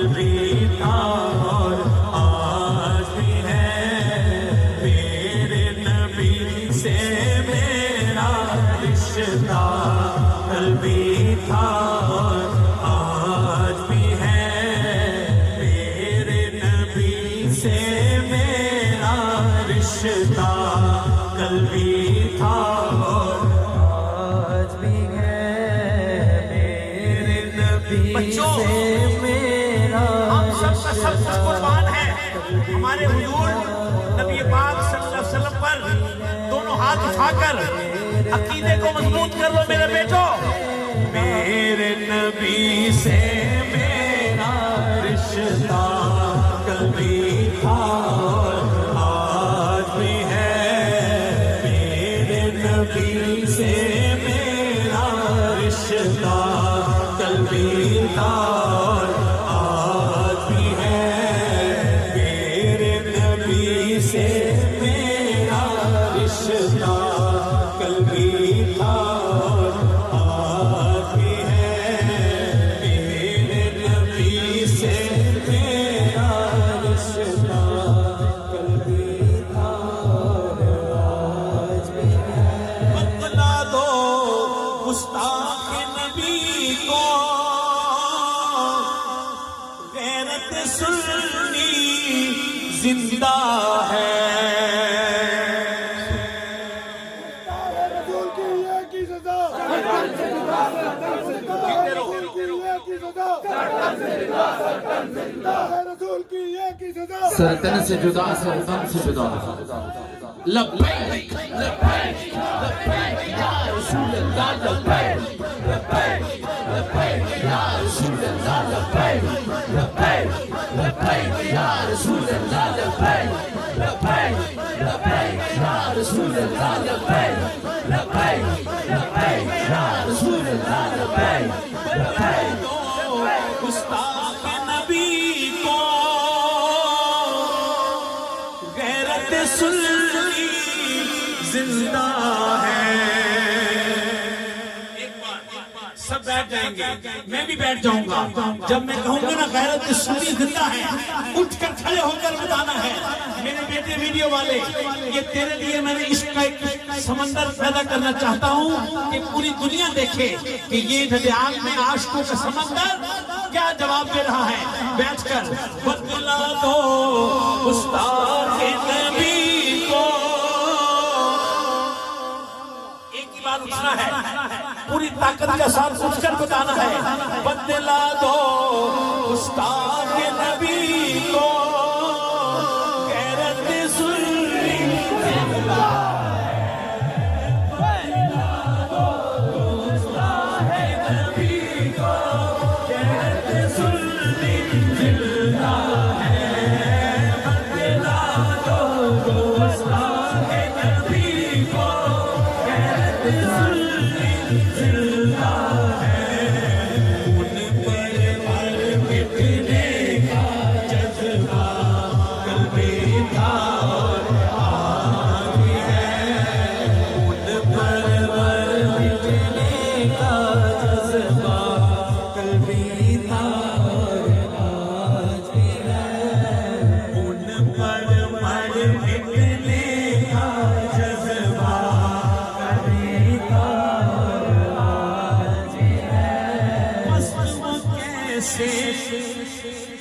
कल भी था और आज भी है। मेरे नबी से मेरा रिश्ता कल भी था और आज भी है। मेरे नबी से मेरा रिश्ता कल भी था और आज भी है। मेरे नबी से मेरा हम सब कुछ कुर्बान है हमारे हुजूर नबी पाक सल्लल्लाहु अलैहि वसल्लम पर। दोनों हाथ उठाकर अकीदे को मजबूत कर लो मेरे बेटो। मेरे नबी से मेरा रिश्ता कल भी था और आज भी है। मेरे नबी से मेरा रिश्ता कल भी था और आज भी है। मेरे नबी से मेरा रिश्ता कल भी था और आज भी है। मेरे नबी से मेरा रिश्ता कल भी था और आज भी है। बतला दो गुस्ताख नबी को गैरत सुन्नी जिंदा है। सरतन से जुदा सरतन से जुदा लब्बैक लब्बैक लब्बैक या रसूल अल्लाह लब्बैक लब्बैक लब्बैक या रसूल अल्लाह लब्बैक लब्बैक लब्बैक या रसूल अल्लाह लब्बैक लब्बैक लब्बैक या रसूल अल्लाह लब्बैक लब्बैक लब्बैक या रसूल अल्लाह लब्बैक लब्बैक। गुस्ताख नबी को गैरत सुन्नी जिंदा है। एक बार सब बैठ जाएंगे, मैं भी बैठ जाऊंगा। जब मैं कहूंगा ना गैरत सुन्नी जिंदा है, उठकर खड़े होकर बताना है। मेरे बेटे वीडियो वाले, ये तेरे लिए मैंने इसका एक समंदर पैदा करना चाहता हूँ कि पूरी दुनिया देखे कि ये दरियाग में आशिकों का समंदर क्या जवाब दे रहा है। बैठकर बतला दो गुस्ताख नबी को। एक ही बात उठना है, पूरी ताकत के साथ उठकर बताना है। बतला दो गुस्ताख नबी को गैरत सुन्नी जिंदा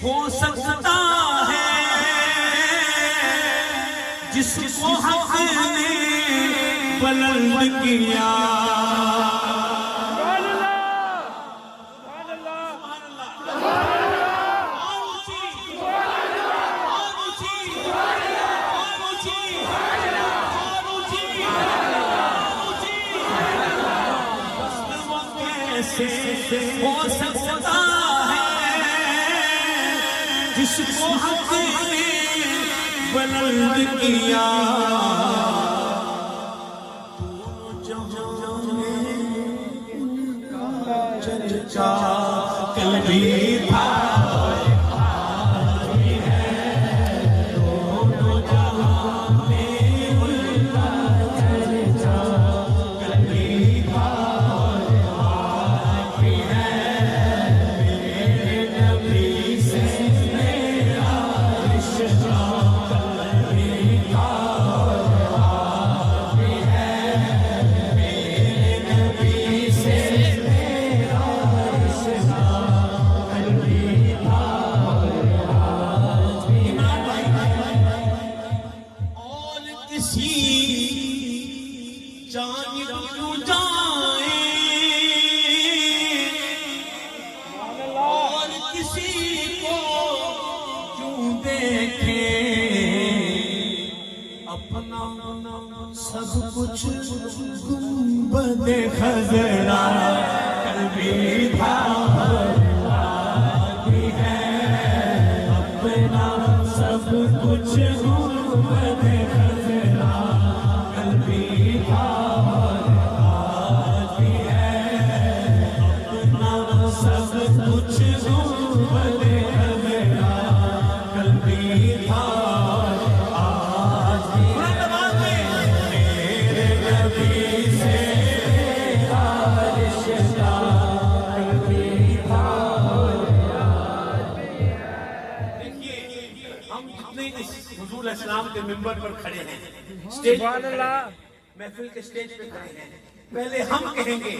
हो सकता है जिसको हक ने बुलंद किया। हो सकता जिसको हक ने बुलंद किया। चर्चा कल भी था से अपना सब कुछ गुंबदे खजरा कल्बी था है, अपना सब कुछ गुंबदे खजरा कल्बी था सब कुछ गुंबदे खजरा कल्बी था आज भी मेरे नबी से मेरा रिश्ता कल्बी था। देखिए हम जितने इस हुजूर इस्लाम के मिंबर पर खड़े हैं, स्टेज पर खड़े हैं, महफिल के स्टेज पे खड़े हैं, पहले हम कहेंगे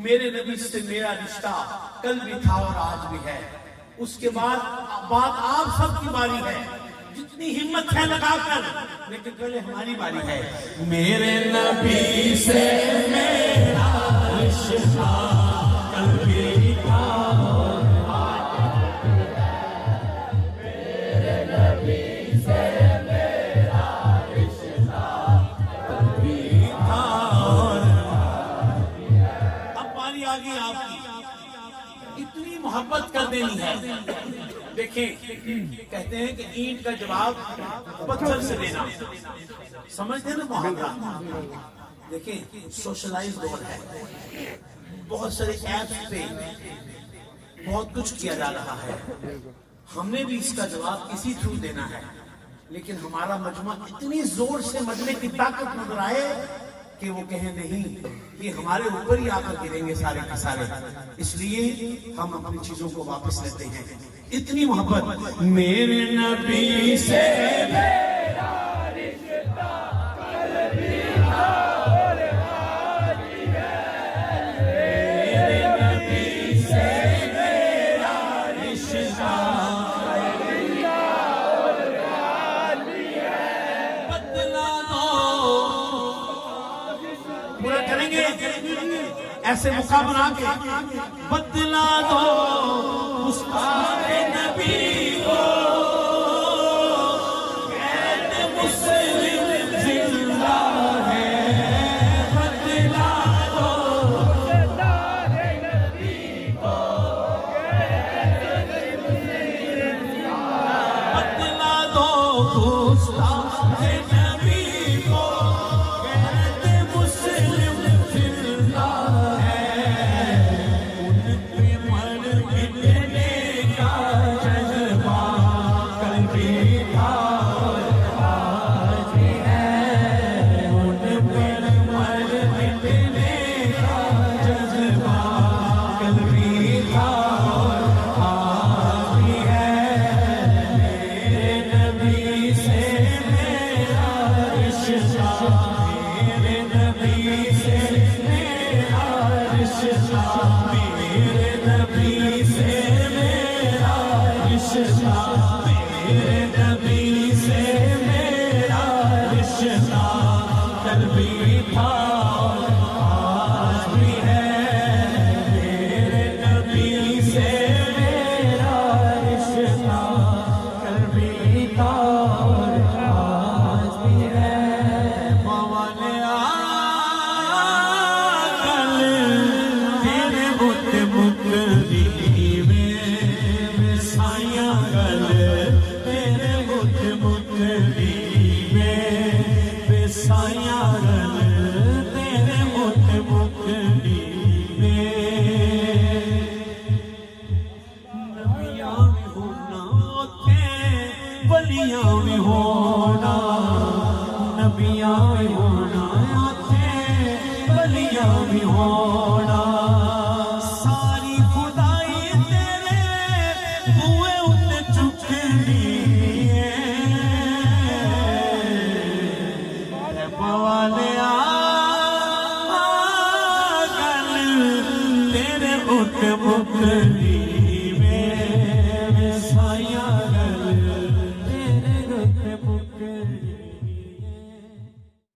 मेरे नबी से मेरा रिश्ता कल भी था और आज भी है। उसके बाद बात आप सबकी बारी है, जितनी हिम्मत है लगाकर, लेकिन पहले हमारी बारी है। मेरे नबी से मेरा रिश्ता कल भी था मेरे नबी से मेरा रिश्ता कल भी था। अब बारी आ गई आपकी, इतनी मोहब्बत कर देनी है। देखें, कहते हैं कि ईंट का जवाब पत्थर से देना, समझते हैं ना मोहब्बत। देखें, सोशलाइज दौर है, बहुत सारे ऐप्स पे बहुत कुछ किया जा रहा है, हमने भी इसका जवाब इसी थ्रू देना है। लेकिन हमारा मजमा इतनी जोर से मजमे की ताकत नजर आए कि वो कहें नहीं, ये हमारे ऊपर ही आकर गिरेंगे सारे के सारे, इसलिए हम अपनी चीजों को वापस लेते हैं। इतनी मोहब्बत मेरे नबी से मेरा रिश्ता कल भी था और आज भी है, मेरे नबी से मेरा रिश्ता कल भी था और आज भी है। बदला दो। पूरा करेंगे ऐसे मौका बना के, बदला दो मुस्ताफे नबी को, कैद मुस्लिम जिंदा है। बदला दो सरदारे नबी को बदला दो मुस्ताफे नबी को, कैद मुस्लिम जिंदा है। उनके मर मिटने का जज्बा कल भी था और आज भी है। उनके मर मिटने का जज्बा कल भी था और आज भी है। मेरे नबी से मेरा रिश्ता, मेरे नबी से मेरा रिश्ता, मेरे नबी से मेरा रिश्ता, मेरे नबी से मेरा रिश्ता कल भी था और आज भी है। मेरे नबी से मेरा रिश्ता कल भी था और आज भी है। मवाले कल तेरे बुत मुकदी में साया गल, तेरे बुत मुकदी में साया गल, तेरे बुत मुकदी में। नबियां भी होना उथे, बलियां भी होना, नबियां भी होना उथे, बलियां भी होना। सारी खुदाई तेरे बूए उत्ते चुकनी है। बवालिया गल तेरे उत्ते मुकदी